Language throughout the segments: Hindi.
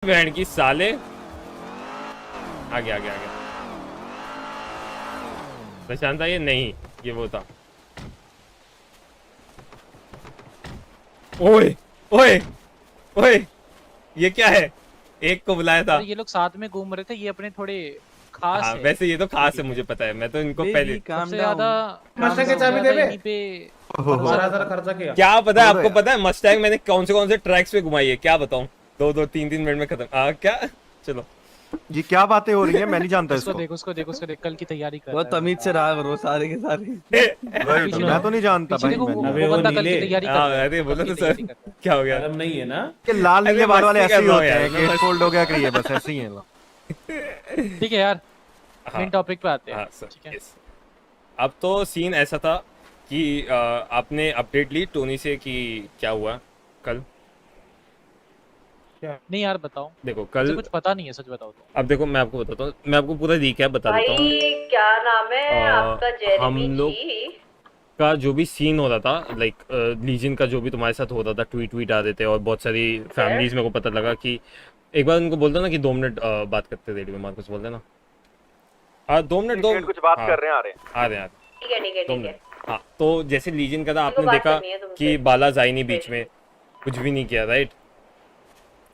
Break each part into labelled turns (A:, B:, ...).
A: बहन की साले आ गया प्रशांत ये नहीं, ये वो था। ओए ओए ओए, ये क्या है? एक को बुलाया था।
B: अरे ये लोग साथ में घूम रहे थे, ये अपने थोड़े खास
A: हाँ
B: है।
A: वैसे ये तो खास है,
B: ठीक
A: मुझे पता है, मैं तो इनको
C: बेबी
A: पहले
C: काम
B: सबसे ज्यादा
D: मस्टैंग की
B: सबसे
D: चाबी
B: ज्यादा
D: दे बे।
B: इन्हीं पे
D: सारा
B: भरोसा
D: सारा
B: करता हूँ।
D: खर्चा किया।
A: क्या पता है
C: बोलो
A: आपको?
C: यार।
A: पता है मस्टैंग मैंने कौन से ट्रैक्स पे घुमाई है, क्या बताऊं? दो 3 मिनट में खत्म। क्या? चलो
E: ये क्या बातें हो रही हैं? मैं नहीं जानता
B: उसको
E: इसको।
B: देख, उसको देख, उसको देख, कल की तैयारी कर
C: बहुत
B: रहा है
C: तमीज से रहा करो सारे के सारे।
E: राइट,
B: पीछे
E: मैं तो नहीं जानता
B: पीछे
E: भाई।
B: देखो,
E: मैं
D: अबे
B: वो
D: वो
B: बंदा कल की
D: नीले।
B: तैयारी कर
A: हाँ
B: रहा है।
A: अरे बोलो
B: कल
A: तो
B: की
A: सर,
B: तैयारी कर रहा है।
A: क्या हो गया?
D: शर्म नहीं है ना?
E: कि लाल
A: अरे
E: नीले बाल वाले
A: मस्ती
E: ऐसे ही
A: कर रहा हूँ
E: होते
A: यार,
E: हैं
A: मैं
E: कि फोल्ड हो गया कि ये बस ऐसे ही हैं लोग।
B: ठीक है यार,
A: हाँ
B: मेन टॉपिक पे आते हैं।
A: हाँ सर,
B: ठीक है,
A: यस। अब तो सीन ऐसा था कि आपने अपडेट ली टोनी से कि क्या हुआ कल।
B: नहीं यार बताओ,
A: देखो
B: मुझे
A: कल,
B: कुछ पता नहीं है, सच बताओ तो।
A: अब देखो मैं आपको बताता हूँ, मैं आपको पूरा रिकैप बता देता हूँ।
F: भाई क्या नाम है आपका?
A: हम
F: जेरेमी
A: लोग
F: जी।
A: का जो भी सीन हो रहा था, लाइक लीजन का जो भी तुम्हारे साथ हो रहा था, ट्वीट आ रहे थे और बहुत सारी फैमिलीज मेरे को पता लगा कि एक बार उनको बोल दो ना कि 2 मिनट बात करते रेडियो में, कुछ बोल देना। हाँ 2 मिनट,
E: कुछ बात
A: हाँ,
E: कर रहे हैं, आ रहे हैं।
A: आ रहे हैं।
F: ठीक है ठीक है
A: दो
F: ठीक है।
A: मिनट। हाँ तो जैसे लीजन का था,
F: मेरे को
A: आपने
F: बात
A: देखा
F: करनी है तुमसे।
A: कि बाला जाई नहीं बीच में, कुछ भी नहीं किया, राइट?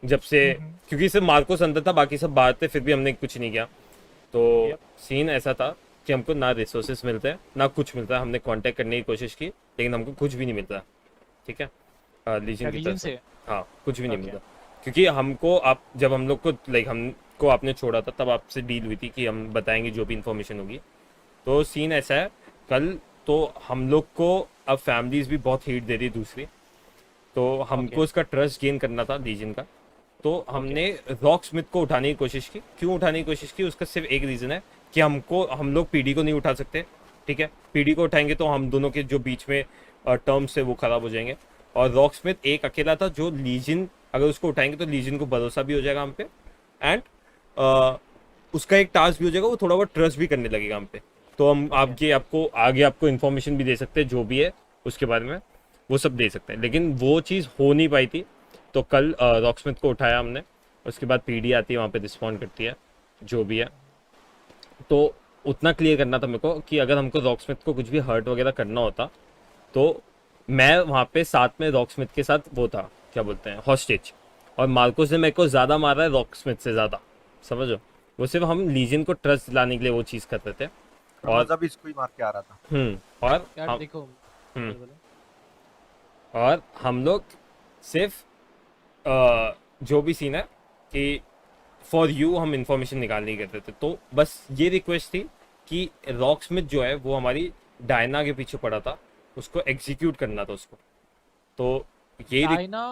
A: जब से, क्योंकि सिर्फ मार्कोस अंदर था, बाकी सब बाहर थे, फिर भी हमने कुछ नहीं किया। तो सीन ऐसा था कि हमको ना रिसोर्सेस मिलते हैं ना कुछ मिलता है। हमने कांटेक्ट करने की कोशिश की लेकिन हमको कुछ भी नहीं मिलता। ठीक है, लीजन की
B: लीजन
A: तरफ से
B: से
A: हाँ कुछ भी नहीं
B: Okay.
A: मिलता, क्योंकि हमको आप जब हम लोग को लाइक हमको आपने छोड़ा था तब आपसे डील हुई थी कि हम बताएंगे जो भी इन्फॉर्मेशन होगी। तो सीन ऐसा है कल, तो हम लोग को अब फैमिलीज भी बहुत हीट दे रही दूसरी, तो हमको उसका ट्रस्ट गेन करना था लीजन का। तो हमने रॉक स्मिथ को उठाने की कोशिश की। क्यों उठाने की कोशिश की? उसका सिर्फ एक रीज़न है कि हम लोग पीडी को नहीं उठा सकते। ठीक है, पीडी को उठाएंगे तो हम दोनों के जो बीच में टर्म्स है वो ख़राब हो जाएंगे। और रॉक स्मिथ एक अकेला था जो लीजन, अगर उसको उठाएंगे तो लीजन को भरोसा भी हो जाएगा हम पे, एंड उसका एक टास्क भी हो जाएगा, वो थोड़ा बहुत ट्रस्ट भी करने लगेगा हम पे। तो हम आगे आपको इन्फॉर्मेशन भी दे सकते हैं जो भी है उसके बारे में, वो सब दे सकते हैं। लेकिन वो चीज़ हो नहीं पाई थी। तो कल रॉकस्मिथ को उठाया हमने, उसके बाद पीडी आती है, वहाँ पे रिस्पॉन्ड करती है जो भी है। तो उतना क्लियर करना था मेरे को कि अगर हमको रॉकस्मिथ को कुछ भी हर्ट वगैरह करना होता तो मैं वहाँ पे साथ में रॉकस्मिथ के साथ वो था, क्या बोलते हैं, हॉस्टेज। और मार्कोस ने मेरे को ज़्यादा मारा है रॉकस्मिथ से ज़्यादा, समझो। वो सिर्फ हम लीजन को ट्रस्ट दिलाने के लिए वो चीज़ कर रहे थे। और
E: मजा भी इसको ही मार के आ रहा था।
A: और
B: यार देखो,
A: हम्म।
B: बोलो, बोलो।
A: और हम लोग सिर्फ जो भी सीन है कि फॉर यू हम इंफॉर्मेशन निकालने की करते थे। तो बस ये रिक्वेस्ट थी कि रॉक स्मिथ जो है वो हमारी डायना के पीछे पड़ा था, उसको एग्जीक्यूट करना था उसको। तो ये
B: डायना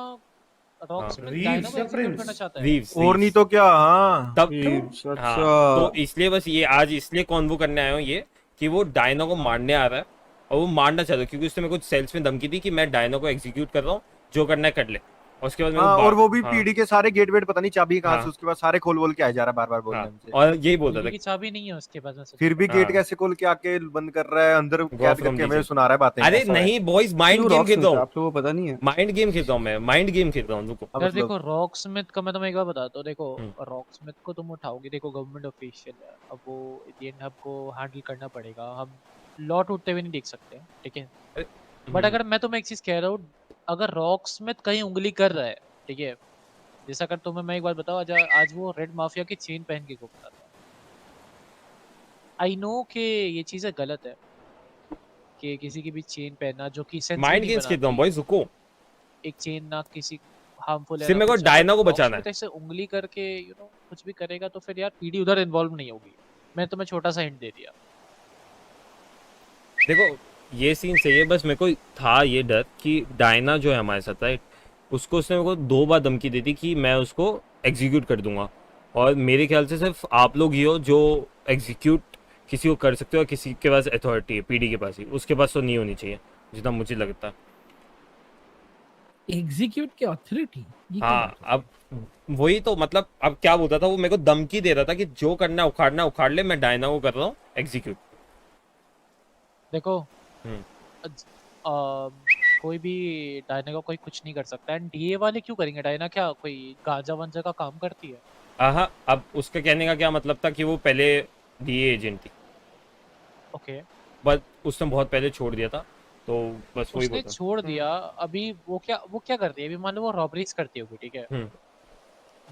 B: रॉक स्मिथ डायना को
D: रीव्स या
B: execute
D: प्रिंस?
B: करना चाहता है।
A: रीव्स
E: और नहीं तो क्या? हाँ,
A: तब
C: अच्छा।
A: हाँ, तो इसलिए बस ये आज इसलिए कॉन्वो करने आया हूँ ये कि वो डायना को मारने आ रहा है और वो मारना चाहता है, क्योंकि उसने मेरे को सेल्स में धमकी दी कि मैं डायना को एग्जीक्यूट कर रहा हूँ, जो करना है कर ले। और उसके बाद मेरे
E: हाँ,
A: को
E: और वो भी
A: हाँ,
E: पीडी के सारे गेट वेट पता नहीं चाबी कहाँ
A: हाँ।
E: से उसके बाद सारे खोल बोल के आ जा रहा है बार बार बोलने
A: हाँ,
E: हमसे।
A: और यही बोलता
B: पीडी
A: था
B: की चाबी नहीं है उसके पास, मैं सच
E: फिर भी
A: हाँ।
E: गेट कैसे खोल के आके बंद कर रहा है, अंदर कैद
A: from
E: करके हमें
A: लीजिए।
E: सुना रहा है बातें।
A: अरे
E: ऐसा है।
A: नहीं बॉयज, माइंड
C: क्यों
A: गेम
C: रॉक
A: खेल रहा हूँ,
C: आपको वो पता नहीं है?
A: माइंड गेम खेल रहा हूँ मैं, माइंड गेम खेल रहा हूँ, रुको।
E: अब
B: यार
E: मतलब
B: देखो, रॉक स्मिथ का मैं तुम्हें एक बार बताता हूँ। देखो,
A: हम्म।
B: रॉक स्मिथ को तुम उठाओगे, देखो गवर्नमेंट ऑफिशियल है, अब वो एट हमको हैंडल करना पड़ेगा। हम लॉ टूटते हुए नहीं देख सकते, ठीक है? बट अगर मैं तुम्हें एक चीज कह रहा हूँ, अगर रॉक स्मिथ कहीं उंगली कर रहा है, ठीक है, जैसा कर तुम्हें मैं एक बार बताऊँ, आज वो रेड माफिया की चेन पहन के घूमता था। आई नो कि ये चीजें गलत है कि किसी की भी चेन पहनना जो कि सेंस भी
A: माइंड
B: नहीं
A: गेम्स खेल रहा हूँ
B: बनाती,
A: बॉयज, रुको।
B: एक चेन ना किसी हार्मफुल है
A: सिर्फ
B: ना
A: मेरे को
B: कुछ है।
A: डायना
B: बट
A: को
B: रॉक
A: बचाना है।
B: स्मिथ ऐसे उंगली करके कुछ भी करेगा तो फिर यार पीडी उधर इन्वॉल्व नहीं होगी। मैं तुम्हें छोटा सा हिंट दे दिया।
A: देखो ये सीन सही है, बस मेरे को था ये डर कि डायना जो है हमारे साथ, राइट, उसको उसने मेरे को 2 बार धमकी दी थी कि मैं उसको एग्जीक्यूट कर दूंगा। और मेरे ख्याल से सिर्फ आप लोग ही हो जो एग्जीक्यूट किसी को कर सकते हो, और किसी के पास अथॉरिटी है पीडी के पास ही, उसके पास तो नहीं होनी चाहिए जितना मुझे लगता है।
G: एग्जीक्यूट की अथॉरिटी?
A: हाँ अब वही तो, मतलब अब क्या बोलता था वो, मेरे को धमकी दे रहा था कि जो करना है उखाड़ना उखाड़ ले, मैं डायना को कर रहा हूँ एग्जीक्यूट।
B: देखो,
A: हम्म।
B: कोई भी डायना का कोई कुछ नहीं कर सकता। एंड डीए वाले क्यों करेंगे? डायना क्या कोई गांजा वांजा का काम करती है?
A: हाँ, अब उसका कहने का क्या मतलब था कि वो पहले डीए एजेंट थी,
B: ओके,
A: बट उसने बहुत पहले छोड़ दिया था, तो बस वही
B: उसने
A: बोलता।
B: छोड़ दिया। अभी वो क्या करती है? अभी मान लो वो रॉबरीज करती होगी, ठीक है?
A: हम्म।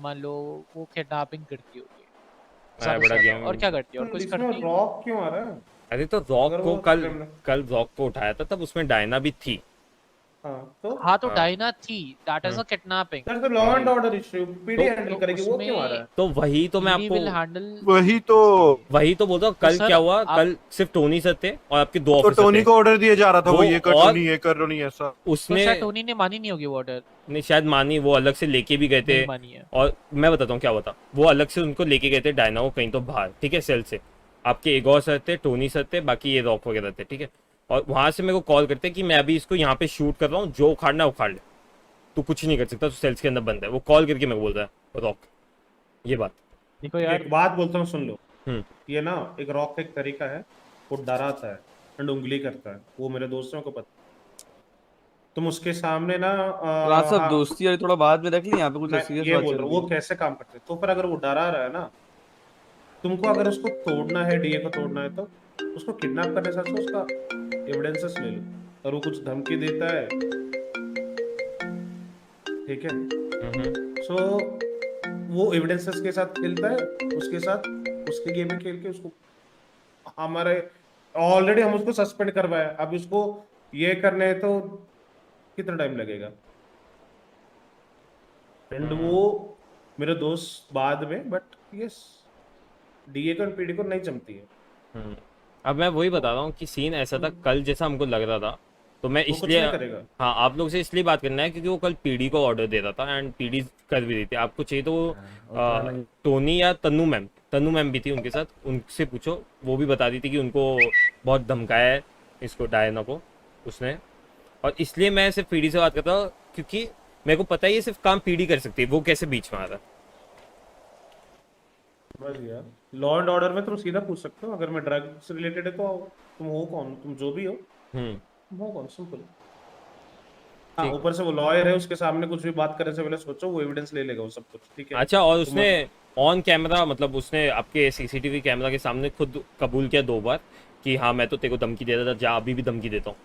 B: मान लो वो किडनैपिंग करती होगी
A: हाँ,
B: ज्यादा से
A: बड़ा
B: ज्यादा,
A: गेम।
B: और क्या करती है? और कुछ
D: इसमें
B: करती है?
D: रॉक क्यों आ रहा है?
A: अरे तो रॉक
D: अगर
A: को
D: वो
A: कल
D: criminal-
A: कल रॉक को उठाया था, तब उसमें डायना भी थी।
D: हाँ तो
B: हाँ तो
A: हाँ।
B: डायना थी, that is a kidnapping.
D: That's the law and order issue, PD
A: तो-
D: हैंडल करेगी, वो क्यों आ रहा है?
A: तो वही तो मैं
B: पीडी
A: आपको
B: विल हैंडल।
E: वही तो
A: बोल रहा हूँ। कल
B: सर,
A: क्या हुआ,
B: आप-
A: कल सिर्फ टोनी सर थे और आपके दो
E: तो
A: ऑफिसर
E: टोनी
A: थे।
E: को ऑर्डर दिया जा रहा था, वो
A: वो
E: ये कर
A: और-
E: टोनी, ये कर टोनी, ऐसा।
B: तो
A: उसने
B: शायद टोनी ने मानी नहीं होगी वो ऑर्डर।
A: ने शायद मानी, वो अलग से लेके भी गए थे।
B: नहीं मानी है।
A: और मैं बताता हूँ क्या हुआ था। वो अलग से उनको लेके गए थे डायना को कहीं तो बाहर, ठीक है, सेल से। आपके एगोर सर थे, टोनी सर थे, बाकी ये रॉक वगैरह थे, ठीक है। और वहां से मेरे को कॉल करते कि मैं अभी इसको यहाँ पे शूट कर रहा हूँ, जो उखाड़ना है उखाड़ ले, तू कुछ नहीं कर सकता, तू सेल्स के अंदर बंद है। वो कॉल करके मेरे को बोल रहा है रॉक ये बात।
B: देखो यार,
D: एक बात बोलता हूँ, सुन लो।
A: हम्म।
D: ये ना एक रॉक का एक तरीका है, वो डराता है एंड उंगली करता है, वो मेरे दोस्तों को पता। तुम उसके सामने ना
C: रात सब
D: हाँ,
C: दोस्ती और थोड़ा बाद में रख ली, यहाँ पे कुछ
D: मैं
C: सीरियस
D: ये
C: बात
D: बोल
C: चल
D: रहा हूँ
C: रही
D: वो
C: है।
D: कैसे काम करते हैं। तो फिर अगर वो डरा रहा है ना, तुमको अगर उसको तोड़ना है, डीए को तोड़ना है, तो उसको किडनैप करने से अच्छा उसका एविडेंसेस ले लो। और वो कुछ धमकी देता है, ठीक है, सो वो एविडेंसेस के साथ खेलता है, उसके साथ उसके गेम में खेल के उसको हमारे ऑलरेडी हम उसको सस्पेंड करवाया, अब उसको ये करने हैं तो कितना टाइम लगेगा? एंड वो मेरे दोस्त बाद में, बट यस, डीए को पीडी को नहीं जमती है।
A: अब मैं वही बता रहा हूँ कि सीन ऐसा था कल, जैसा हमको लग रहा था, तो मैं
D: वो कुछ
A: इसलिए
D: नहीं करेगा।
A: हाँ, आप लोग से इसलिए बात करना है क्योंकि वो कल पीडी को ऑर्डर दे रहा था एंड पीडी कर भी रही थी। आपको चाहिए तो टोनी या तन्नू मैम भी थी उनके साथ, उनसे पूछो, वो भी बता दी थी कि उनको बहुत धमकाया है इसको, डायना को उसने। और इसलिए मैं सिर्फ पीडी से बात करता हूँ क्योंकि मेरे को पता है ये सिर्फ काम पीडी कर सकती है, वो कैसे बीच में आ रहा है।
D: बस यार, लॉ एंड ऑर्डर में तुम सीधा पूछ सकते हो, अगर मैं ड्रग्स रिलेटेड है तो तुम हो कौन, तुम जो भी हो, तुम हो कौन, सिंपल। हाँ,
A: ठीक।
D: ऊपर से वो लॉयर है, उसके सामने कुछ भी बात करने से पहले सोचो, वो एविडेंस ले लेगा वो सब कुछ, ठीक है।
A: अच्छा, और उसने ऑन कैमरा, मतलब उसने आपके सीसीटीवी कैमरा के सामने खुद कबूल किया 2 बार कि हाँ मैं तो तेरे को धमकी देता था, जा अभी भी धमकी देता हूँ।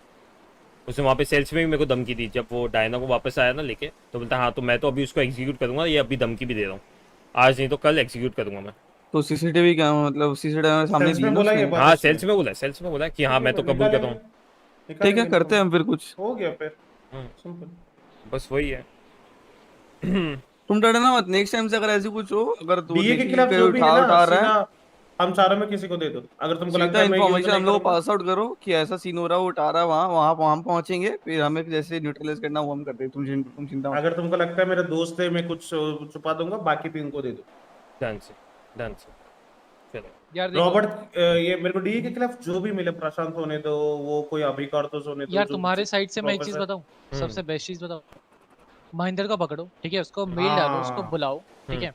A: उसने वहाँ पे सेल्स में भी मेरे को धमकी दी, जब वो डायना को वापस आया ना लेके, तो बोलता हाँ तो मैं तो अभी उसको एग्जीक्यूट करूंगा, ये अभी धमकी भी दे रहा हूँ, आज नहीं तो कल एग्जीक्यूट करूंगा मैं।
C: तो सीसीटीवी क्या मतलब, सीसीटीवी सामने
D: सेल्स
C: दी
D: में
C: ना
D: बोला ये
C: उसने?
D: बात
A: हाँ,
D: उसने।
A: सेल्स में बोला कि हाँ मैं तो कबूल करता हूँ।
C: ठीक है, करते हैं हम फिर कुछ।
D: हो गया फिर,
A: हम्म।
D: सिंपल।
A: बस वही है।
C: तुम डरना मत, नेक्स्ट टाइम से अगर ऐसी कुछ हो, अगर तू
D: डीए के
C: किसी
D: खिलाफ
C: पे
D: जो भी है
C: उठा
D: ना,
C: रहा है,
D: सीधा हम चारों में किसी को दे दो। अगर तुमको लगता
C: सीधा
D: है मैं यूज
C: इन्फॉर्मेशन
D: नहीं
C: हम लोग को
D: करूंगा,
C: पास आउट करो कि ऐसा सीन हो रहा है, वो उठा रहा है, वहाँ वहाँ वहाँ पहुंचेंगे, फिर हमें जैसे न्यूट्रलाइज करना वो हम करते हैं। तुम चिंता मत
D: अगर तुमको लगता है मेरे दोस्त है, मैं कुछ छुपा दूंगा, बाकी 3 को दे दो।
A: डन से चलो।
B: यार देखो,
D: रॉबर्ट, ये मेरे को डीए के खिलाफ जो भी मिले, प्रशांत होने दो, वो कोई अभिकारतोष होने दो,
B: यार
D: जो
B: तुम्हारे साइड से मैं एक चीज
D: प्रोफेसर।
B: बताऊं, सबसे बेस्ट चीज बताऊं, महेंद्र को पकड़ो, ठीक है, उसको मेल
D: हाँ।
B: डालो, उसको बुलाओ, ठीक है,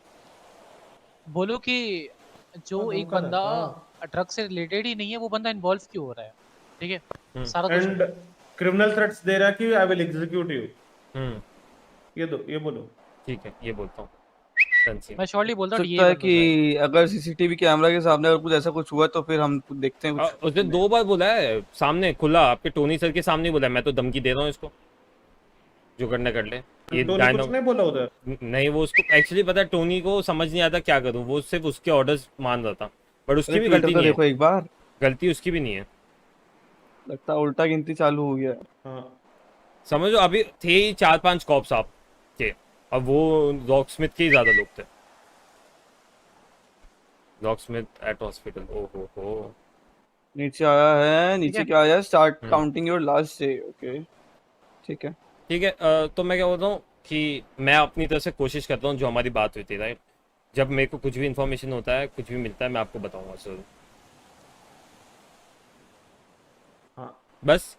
B: बोलो कि जो
D: हाँ,
B: एक
D: धमका
B: बंदा
D: हाँ।
B: ड्रग से रिलेटेड ही नहीं है, वो बंदा इन्वॉल्व क्यों हो रहा है, ठीक है, सारा कुछ
D: एंड क्रिमिनल थ्रेट्स दे रहा है कि आई विल एग्जीक्यूट यू, ये दो, ये बोलो।
A: ठीक है, ये बोलता हूँ डन से।
B: मैं श्योरली बोलता हूँ
C: सकता है कि अगर सीसीटीवी कैमरा के सामने अगर कुछ ऐसा कुछ हुआ तो फिर हम कुछ देखते हैं कुछ।
A: उसने 2 बार बोला है सामने खुला, आपके टोनी सर के सामने बोला है, मैं तो धमकी दे रहा हूँ इसको, जो करना कर ले। ये
D: टोनी
A: डायनो
D: कुछ नहीं बोला उधर।
A: नहीं, वो उसको एक्चुअली पता है, टोनी को समझ नहीं आता क्या करूं, वो सिर्फ उसके ऑर्डर्स मान रहा था, पर उसकी भी गलती नहीं
C: देखो
A: है,
C: एक बार,
A: गलती उसकी भी नहीं है।
C: लगता है उल्टा गिनती चालू हो गया।
D: हाँ,
A: समझो अभी थे ही 4-5 कॉप्स आपके, और वो रॉक स्मिथ के ही ज्यादा लोग थे। रॉक स्मिथ एट हॉस्पिटल, ओहो
C: नीचे आया है, नीचे क्या आया है, start
A: hmm.
C: Counting your last day. Okay ठीक है।
A: ठीक है। तो मैं क्या बोलता हूँ कि मैं अपनी तरफ से कोशिश करता हूँ, जो हमारी बात हुई थी राइट, जब मेरे को कुछ भी इन्फॉर्मेशन होता है, कुछ भी मिलता है, मैं आपको बताऊंगा जरूर।
D: हाँ,
A: बस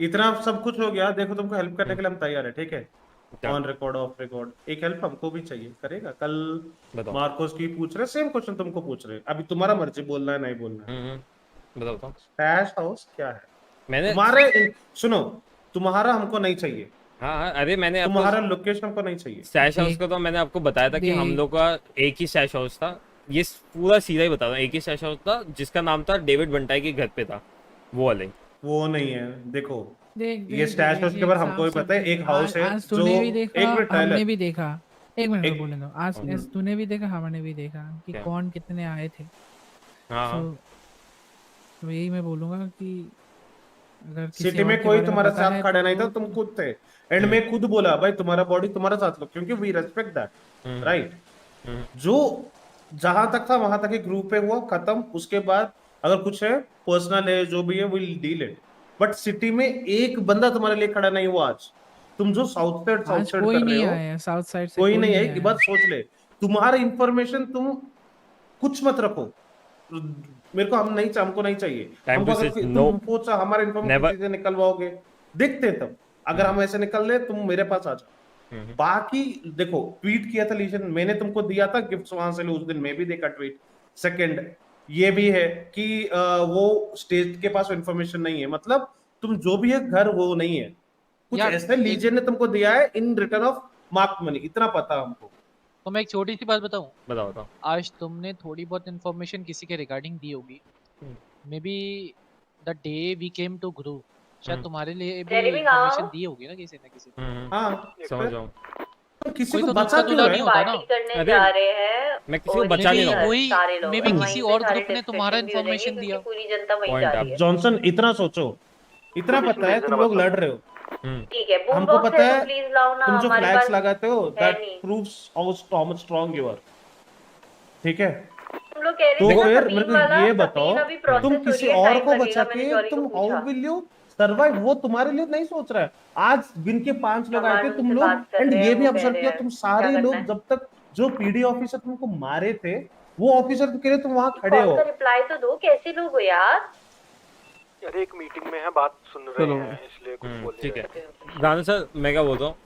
D: इतना सब कुछ हो गया, देखो तुमको हेल्प करने के लिए हम तैयार है, ठीक है,
A: क्या?
D: On record of record. एक हेल्प हमको भी चाहिए, करेगा? कल
A: बताओ।
D: मार्कोस की पूछ रहे, सेम क्वेश्चन तुमको पूछ रहे, अभी तुम्हारा मर्जी बोलना है नहीं बोलना है।
A: बताओ।
D: स्टैश हाउस क्या है
A: मैंने
D: तुम्हारे? सुनो, तुम्हारा हमको नहीं चाहिए,
A: हाँ अरे मैंने आपको
D: तुम्हारा लोकेशन हमको नहीं चाहिए।
A: स्टैश हाउस का तो मैंने आपको बताया था कि हम लोग का एक ही स्टैश हाउस था। ये पूरा सीधा ही बता रहा हूँ, एक ही स्टैश हाउस था जिसका नाम था डेविड बंटाई के घर पे था वो वाले।
D: वो नहीं है, देखो
G: देख
D: ये
G: देख
D: स्टैश हाउस के बारे हमको भी पता है। एक हाउस है
G: आज
D: जो
G: तूने भी देखा,
D: एक मिनट
G: हमने
D: टाइलर,
G: भी देखा। एक मिनट
D: एक-
G: बोलने दो। आज तूने भी देखा, हमने भी देखा कि
A: क्या?
G: कौन कितने आए थे।
A: हाँ हाँ।
G: तो यही मैं बोलूंगा कि अगर किसी
D: सिटी
G: और
D: में
G: के
D: कोई
G: बारे में
D: तुम्हारे
G: पता
D: साथ
G: है
D: खड़ा नहीं था,
G: तो
D: तुम खुद थे। एंड मैं खुद बोला भाई तुम्हारा बॉडी तुम्हारे साथ लो, क्योंकि वी रेस्पेक्ट दैट, राइट। जो जहां तक था वहां तक ही ग्रुप पे हुआ, खत्म। उसके बाद अगर कुछ है पर्सनल है जो भी है will deal it. But city में एक बंदा तुम्हारे लिए खड़ा नहीं हुआ आज। तुम जो साउथ
G: आज
D: साइड
G: कोई
D: कर रहे
G: नहीं
D: हो,
G: आया साउथ साइड से,
D: कोई नहीं है।
G: नहीं
D: एक
G: आया।
D: बात सोच ले, तुम्हारा इंफॉर्मेशन तुम कुछ मत रखो। मेरे को हमको नहीं चाहिए।
A: Time
D: हमको
A: to
D: अगर
A: say
D: तुम
A: no.
D: हमको हमारा इंफॉर्मेशन
A: Never.
D: किसी से निकलवाओगे, देखते हैं तब। अगर हम ऐसे निकल रहे तुम मेरे पास आ जाओ। बाकी देखो, ट्वीट किया था लीजन, मैंने तुमको दिया था गिफ्ट वहां से, उस दिन मैं भी देखा ट्वीट। सेकंड ये भी है कि वो स्टेट के पास इंफॉर्मेशन नहीं है, मतलब तुम जो भी है घर वो नहीं है। कुछ
B: यार,
D: ऐसे लीजन ने तुमको दिया है in return of mark money, इतना पता हमको।
B: तो मैं एक छोटी सी बात बताऊं।
A: बताओ बताओ।
B: आज तुमने थोड़ी बहुत इन्फॉर्मेशन किसी के रिगार्डिंग दी होगी। Maybe the day we came to Guru, शायद तुम्हारे लिए भी
F: Jeremy,
B: इन्फॉर्मेशन
F: हाँ।
B: दी होगी ना किसी न किसी ने।
D: हाँ
A: समझ जाओ।
D: तो किसी
B: कोई
D: को
B: तो
D: बचा
B: दूसरा
D: क्यों
B: दूल्हा
D: रहे?
B: नहीं होता ना।
F: पार्टी करने
A: अरे,
F: जा रहे हैं।
A: मैं किसी को
F: और
A: बचा नहीं
F: ये
A: रहा हूँ।
B: वही
F: सारे लोग
B: मे बी
F: वहीं
B: किसी
F: पे
B: और
F: सारे
B: ग्रुप ने तुम्हारा
F: discussion भी हो जाएंगे,
B: इन्फॉर्मेशन
F: क्योंकि
B: दिया।
F: पूरी जनता वहीं
A: Point
F: जा
A: up.
F: रही है।
D: जॉनसन इतना सोचो, इतना पता है तुम लोग लड़ रहे हो,
F: ठीक है, बूम
D: हमको
F: बॉक्स
D: पता
F: है
D: है
F: तो प्लीज लाओ ना,
D: तुम जो
F: हमारे
D: फ्लैग्स
F: पास
D: लगाते हो
F: है
D: दैट
F: नहीं।
D: Proves how much strong you are. ठीक है,
F: तुम लोग कह
D: तो
F: रहे थे ना
D: फिर
F: सफीन
D: मेरे को
F: वाला,
D: ये
F: सफीन
D: बताओ,
F: अभी प्रोसेस
D: तुम
F: हो रही
D: किसी
F: है,
D: और
F: टाइम
D: को बचा
F: लगेगा। मैंने
D: के
F: जॉरी को
D: तुम हाउ
F: पूछा।
D: विल यू सर्वाइव, वो तुम्हारे लिए नहीं सोच रहा है। आज गिन के 5 लोग आए थे
F: अमन
D: तुम
F: से
D: लोग,
F: बात कर
D: एंड
F: रहे
D: ये
F: हैं,
D: भी
F: वो कह
D: ऑब्जर्व
F: रहे
D: किया
F: हैं
D: तुम
F: क्या
D: सारे
F: करना
D: लोग,
F: है।
D: जब तक जो पीडी ऑफिसर तुमको मारे थे वो ऑफिसर के लिए तुम वहां खड़े
F: कॉल
D: हो।
F: का रिप्लाई तो दो, कैसे लोग हो यार।
E: अरे एक मीटिंग में है, बात सुन रहे
C: चलो।
E: हैं इसलिए कुछ बोल नहीं
A: ठीक
E: रहे।
A: है राणा सर, मैं क्या बोल रहा हूँ,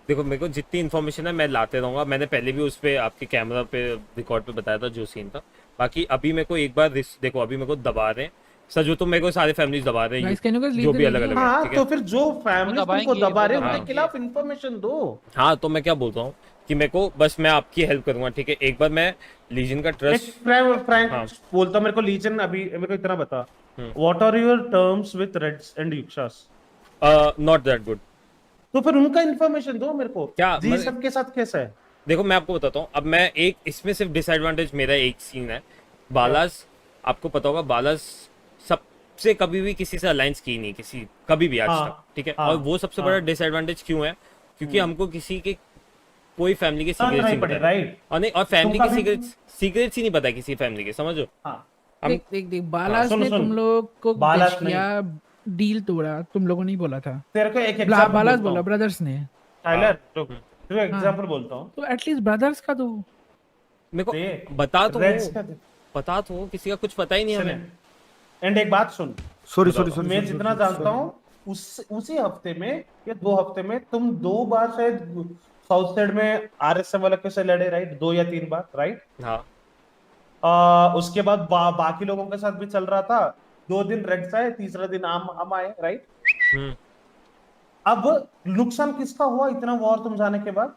A: देखो मेरे को जितनी इन्फॉर्मेशन है मैं लाते रहूँगा। मैंने पहले भी उस पर आपके कैमरा पे रिकॉर्ड पे बताया था जो सीन था। बाकी अभी मेरे को एक बार देखो, अभी मेरे को दबा रहे हैं सर, जो तो मेरे को सारे फैमिलीज दबा रहे
G: Guys, can you guys
A: हैं,
G: leave
A: जो
G: the
A: भी अलग
G: video?
A: अलग है,
D: हाँ,
A: ठीक
D: तो
A: है।
D: फिर जो फैमिली तुमको
B: दबाएंगे,
D: दबा रहे
B: वो
D: हैं उनके
B: दबाएंगे।
D: खिलाफ इंफॉर्मेशन दो।
A: हाँ तो मैं क्या बोल रहा हूँ कि मेरे को बस मैं आपकी हेल्प करूंगा, ठीक है। एक बार मैं लीजन का
D: एक
A: ट्रस्ट
D: फ्रैंक
A: हाँ।
D: बोलता हूँ, मेरे को लीजन अभी मेरे को इतना बता, what are your terms with Reds and यूक्सास?
A: Not that good.
D: तो फिर उनका इंफॉर्मेशन दो मेरे को,
A: क्या
D: जी सब के साथ कैसा है?
A: देखो मैं आपको बताता हूँ। अब मैं एक इसमें सिर्फ डिसएडवांटेज मेरा एक सीन है, बालास आपको पता होगा, बालास सबसे कभी भी किसी से अलायंस की नहीं, किसी कभी भी आज
D: हाँ,
A: तक, ठीक है।
D: हाँ,
A: और वो सबसे बड़ा डिसएडवांटेज क्यों है, क्योंकि हमको किसी के कोई फैमिली के सीक्रेट्स नहीं पता है।
D: राइट।
A: और नहीं, और फैमिली
D: तुम
A: के
D: कभी-
A: सीक्रेट्स ही नहीं पता है किसी फैमिली के, समझो।
D: हाँ,
A: हम
G: देख देख देख बालास
D: सुनो,
G: ने
D: सुनो।
G: तुम लोग को
D: बालास
G: ditch किया, डील तोड़ा, तुम लोगों ने नहीं बोला था।
D: तेरे को एक एग्जांपल
G: बालास
D: बोलता
G: बोला,
D: हूँ
G: ब्रदर्स ने।
D: टाइलर, तो एग्जांपल बोलता हूँ।
A: तो
G: तो एटलीस्ट ब्रदर्स का दो।
A: मेरे
D: देख,
A: को बता तो
D: रेड्स
A: हो,
D: का
A: पता तो हो, किसी का कुछ पता ही नहीं हमें।
D: एंड एक बात सुन,
E: सॉरी
A: बताओ।
E: सॉरी सॉरी,
D: मैं जितना जानता हूँ उसी हफ्ते में या 2 हफ्ते में तुम 2 बार शायद साउथ साइड में आरएसएम वाले के से लड़े, राइट? 2 या 3 बार, राइट?
A: हाँ
D: उसके बाद बाकी लोगों के साथ भी चल रहा था। 2 दिन रेड्स आए, तीसरा दिन हम आए, राइट?
A: हम्म,
D: अब नुकसान किसका हुआ इतना वॉर तुम जाने के बाद?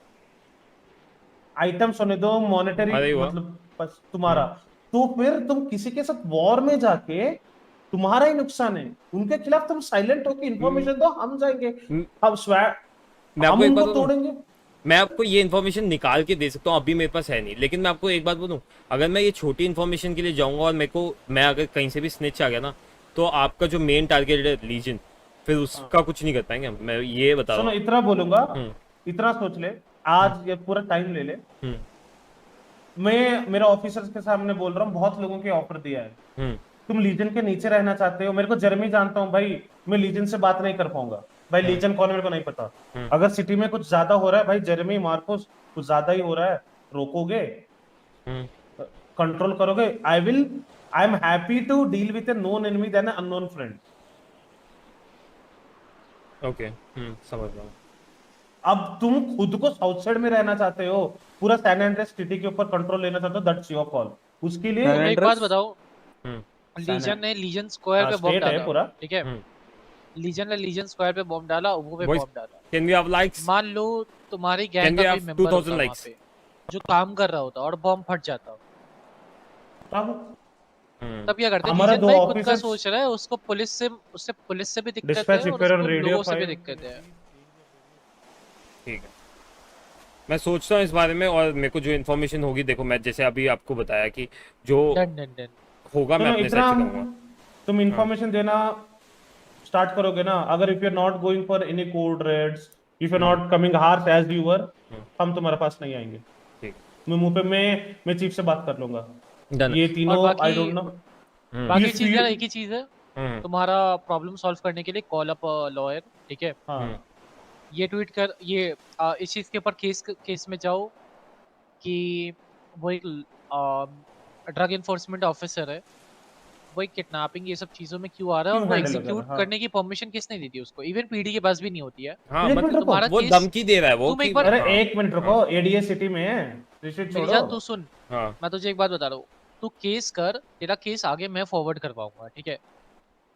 D: आइटम्स होने दो, मॉनेटरी,
A: अरे वाह।
D: मतलब बस तुम्हारा। तो फिर तुम किसी के साथ वॉर में जाके तुम्हारा ही नुकसान है। उनके खिलाफ तुम साइलेंट होकर इंफॉर्मेशन दो, हम जाएंगे, हम
A: मैं
D: हम
A: आपको एक बात
D: उनको
A: बताऊं?
D: तोड़ेंगे।
A: मैं आपको ये इन्फॉर्मेशन निकाल के दे सकता हूँ, अभी मेरे पास है नहीं। लेकिन मैं आपको एक बात बोलूँ, अगर मैं ये छोटी इन्फॉर्मेशन के लिए जाऊंगा और मैं अगर कहीं से भी स्निच आ गया ना, तो आपका जो मेन टारगेट है लीजन, फिर उसका कुछ नहीं कर पाएंगे हम। मैं ये बता रहा
D: सुनो,
A: हूँ।
D: इतना बोलूंगा, इतना सोच ले, आज ये पूरा टाइम ले ले। मैं मेरे ऑफिसर्स के सामने बोल रहा हूँ, बहुत लोगों के ऑफर दिया है। तुम लीजन के नीचे रहना चाहते हो? मेरे को जर्मी जानता हूँ भाई, मैं लीजन से बात नहीं कर पाऊंगा भाई। लीजन कौन है मेरे को नहीं पता। अगर सिटी में कुछ ज्यादा हो रहा है भाई, जर्मी मार्कोस, कुछ ज्यादा ही हो रहा है, रोकोगे, कंट्रोल करोगे? I am happy to deal with a known enemy than a unknown friend.
A: Okay, समझ रहा हूँ।
D: अब तुम खुद को साउथ साइड में रहना चाहते हो, पूरा सैन एंड्रेस सिटी के ऊपर कंट्रोल लेना चाहते हो, दैट्स योर कॉल। उसके लिए
B: एक बात बताओ,
A: हम्म,
B: लीजन ने लीजन स्क्वायर पे बॉम्ब
D: स्टेट है
B: डाला,
D: पूरा।
B: ठीक है। लीजन ने लीजन स्क्वायर पे बॉम्ब डाला, वो पे
A: Boys,
B: बॉम्ब डाला।
A: Can we have likes?
B: मान लो तुम्हारी
A: Can
B: गैंग
A: we
B: का
A: have
B: कोई मेंबर
A: 2000
B: होता वहाँ
A: likes?
B: पे जो काम कर रहा होता और बॉम्ब फट जाता,
D: अब
B: तब क्या करते?
D: हमारा
B: लीजन
D: दो
B: भाई खुद का
D: ऑफिसर्स
B: सोच रहा है, उसको पुलिस से भी दिक्कत
D: डिस्पैच
B: है और
D: रिपेयर ऑन
B: उसको
D: रेडियो
B: लोगों से भी
D: फायर।
B: दिक्कत है।
A: ठीक है, मैं सोचता हूँ इस बारे में, और मेरे को जो इन्फॉर्मेशन होगी, देखो मैं जैसे अभी आपको बताया कि जो
B: डन डन डन।
A: होगा मैं अपने
D: इतना
A: साइड से करूंगा।
D: तुम इंफॉर्मेशन देना स्टार्ट करोगे ना, अगर if you are not going for any code reds, if you are not coming harsh as you were, हम तुम्हारे पास नहीं आएंगे।
A: ठीक,
D: मैं मुंह पे मैं चीफ से बात कर लूंगा।
A: डन।
D: ये
B: और
D: तीनों
B: बाकी
D: आई डोंट नो।
B: बाकी
D: If
B: चीज
D: you-
B: यार एक ही चीज है, तुम्हारा प्रॉब्लम सॉल्व करने के लिए कॉल अप लॉयर, ठीक है?
D: हाँ
B: ये ट्वीट कर, ये इस चीज के ऊपर केस में जाओ कि वो एक ड्रग इन्फोर्समेंट ऑफिसर है, वो एक किडनैपिंग ये सब चीजों में क्यों आ रहा है, और
D: क्यों
B: वो
D: handle कर
B: एग्जीक्यूट
D: रहा है?
B: करने की परमिशन किसने दी थी उसको? इवन पीडी के पास भी नहीं होती है।
A: हाँ,
D: एक
A: मतलब
D: मिनट रुको,
B: तुम्हारा
A: वो
B: केस
A: धमकी दे रहा है वो
B: तुम
A: कि
B: एक बार-
D: अरे
A: हाँ,
D: एक मिनट रुको, एडीए सिटी में है, ऋषित
B: मेरी
D: छोड़ो।
B: जान तू सुन,
A: हाँ,
B: मैं तुझे एक बात बता रहा हूँ, तू केस कर, तेरा केस आगे मैं फॉरवर्ड करवाऊंगा, ठीक है?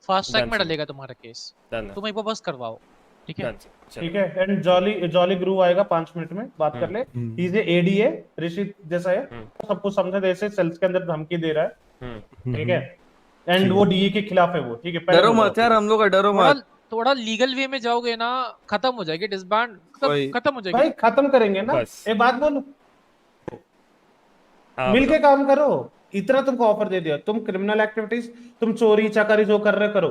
B: फास्ट ट्रैक
A: Done,
B: में
A: sir.
B: डलेगा तुम्हारा केस,
A: डन है,
B: तुम एक बार बस करवाओ, ठीक है?
A: डन है, चलो।
D: ठीक है, एंड जॉली जॉली ग्रू आएगा 5 मिनट में, बात कर ले। ही इज एडीए, ऋषित जैसा है, सब कुछ समझे, जैसे सेल्स के अंदर धमकी दे रहा है, ठीक है? एंड वो डीए के खिलाफ है वो, ठीक है? पहले
C: डरो
D: बोलो।
C: मत यार, हम लोग का डरो
B: थोड़ा
C: मत।
B: थोड़ा लीगल वे में जाओगे ना, खत्म हो जाएगी डिसबैंड,
C: वही।
B: खत्म हो जाएगी।
D: भाई खत्म करेंगे ना,
A: बस।
D: एक बात बोलूं,
A: हाँ,
D: मिलके काम करो। इतना तुमको ऑफर दे दिया, तुम क्रिमिनल एक्टिविटीज, तुम चोरी चाकारी जो कर रहे करो,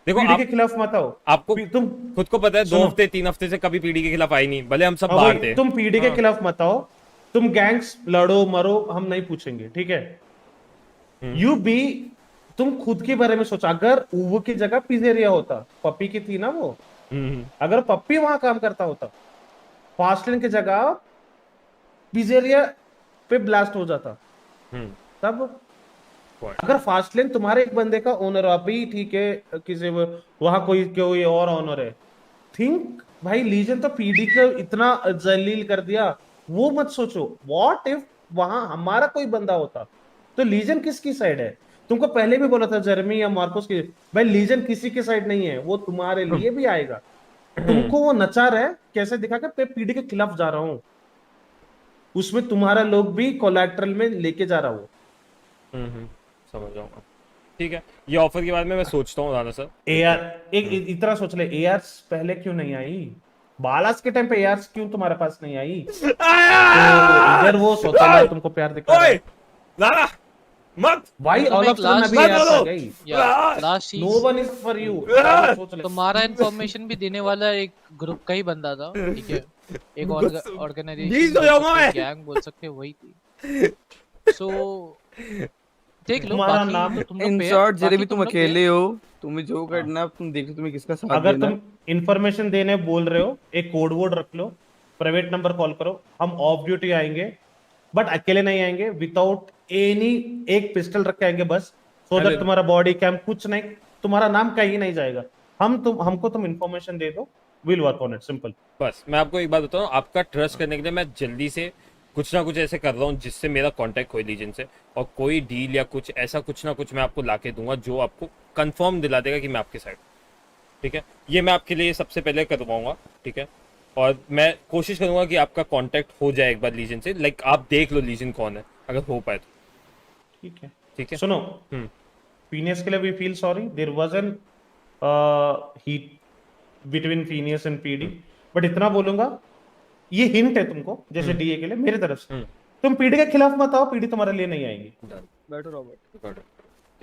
A: देखो
D: पीढ़ी
A: आप,
D: के खिलाफ मत आओ।
A: आपको
D: तुम
A: खुद को पता है 2
D: सुनो।
A: हफ्ते 3 हफ्ते से कभी पीडी के खिलाफ आई नहीं, भले हम सब
D: हाँ
A: बाहर
D: भाई,
A: थे।
D: तुम पीढ़ी के खिलाफ मत आओ, तुम गैंग्स लड़ो मरो, हम नहीं पूछेंगे, ठीक है? यू बी, तुम खुद के बारे में सोचो। अगर उव की जगह पिजेरिया होता, पप्पी की थी ना वो, अगर पप्पी वहां काम करता होता, फास्टलेन की जगह पिजेरिया पे ब्लास्ट हो जाता, तब अगर फास्टलेन तुम्हारे एक बंदे का ओनर, अभी ठीक है किसी वहां कोई और ओनर है, थिंक भाई लीजन तो पीडी को इतना जलील कर दिया, वो मत सोचो। व्हाट इफ वहां हमारा कोई बंदा होता, तो लीजन किसकी साइड है? तुमको पहले भी बोला था जर्मी या मार्कोस की, भाई लीजन किसी की साइड नहीं है, वो तुम्हारे लिए भी आएगा। तुमको वो नचा रहा है, कैसे दिखा कर मैं पीडी के खिलाफ जा रहा हूं, उसमें तुम्हारा लोग भी कोलैटरल में लेके जा रहा हूं।
A: समझ जाऊंगा, ठीक है? ये ऑफर के बारे में मैं सोचता हूँ राणा सर।
D: एआर एक इतना सोच ले, एआर पहले क्यों नहीं आई? बालास के टाइम पे एआर क्यों तुम्हारे पास नहीं आई? तो इधर वो सोचा तुमको प्यार दिखा रहा
A: ओए,
D: है।
A: राणा मत
D: भाई
B: तुम
D: ऑल
B: एक
D: ऑफ सडन
B: last
D: अभी
A: बात
D: एआर
A: बोलो।
D: आ गई।
B: लास्ट चीज,
D: no one is for you. सोच ले।
B: तुम्हारा इन्फॉर्मेशन भी देने वाला एक ग्रुप का ही बंदा था, ठीक है? एक
A: बीज
B: ऑर्गेनाइजेशन
A: हो जाऊंगा मैं।
B: गैंग बोल सकते हो, वही थी। सो देख लो,
D: तुम्हारा
B: बाकी
D: नाम-
B: तो तुम लोग
C: इन
B: पे है,
C: शॉर्ट जेरे
B: बाकी
C: भी तुम
B: लोग पे है।
C: अकेले हो, तुम्हें जो करना है तुम देखो, तुम्हें किसका साथ
D: अगर
C: देना
D: तुम इंफॉर्मेशन देने बोल रहे हो, एक कोड वर्ड रख लो, प्राइवेट नंबर कॉल करो, हम ऑफ ड्यूटी आएंगे, बट अकेले नहीं आएंगे, विदाउट एनी, एक पिस्टल रख के आएंगे बस, सो दैट तुम्हारा बॉडी कैम कुछ नहीं, तुम्हारा नाम कहीं नहीं जाएगा। हमको तुम इंफॉर्मेशन दे दो, will work on it, simple.
A: बस मैं आपको एक बात बताऊं, आपका ट्रस्ट करने के लिए मैं जल्दी से कुछ ना कुछ ऐसे कर रहा हूँ जिससे मेरा कांटेक्ट हो लीजन से, और कोई डील या कुछ ऐसा कुछ ना कुछ मैं आपको लाके दूंगा जो आपको कंफर्म दिला देगा कि मैं आपके साइड, ठीक है? ये मैं आपके लिए सबसे पहले करवाऊंगा, ठीक है? और मैं कोशिश करूंगा कि आपका कांटेक्ट हो जाए एक बार लीजन से, लाइक आप देख लो लीजन कौन है, अगर हो पाए तो,
D: ठीक है,
A: ठीक है?
D: सुनो,
A: हम्म।
D: Phineas के लिए we feel sorry, there was an heat between Phineas and PD, but इतना बोलूंगा, ये हिंट है तुमको, जैसे डीए के लिए मेरी तरफ से, तुम पीडी के खिलाफ मत आओ, पीडी तुम्हारे लिए नहीं आएंगी।
C: बैठो रॉबर्ट।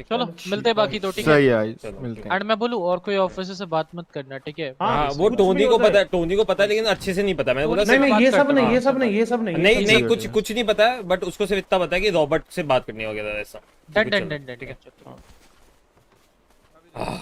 B: चलो मिलते हैं बाकी तो, ठीक है?
C: सही है,
A: चलो,
C: मिलते हैं।
B: एंड मैं बोलूं, और कोई ऑफिसर से बात मत करना, ठीक है?
D: हाँ,
A: हाँ,
D: कुछ
A: वो
D: भी
A: टोनी
D: हो
A: को
D: जाए।
A: पता है, टोनी को पता है, लेकिन अच्छे से नहीं पता। मैंने बोला
D: नहीं नहीं,
B: बात
D: ये सब
B: करता
D: नहीं,
B: हूँ,
D: ये सब नहीं, ये सब नहीं,
A: नहीं
D: ये सब
A: नहीं, कुछ नहीं पता है, बट उसको सिर्फ इतना पता है कि रॉबर्ट से बात करनी वगैरह ऐसा।
B: डन डन डन डन,
A: ठीक है?
B: चलो।
A: हाँ।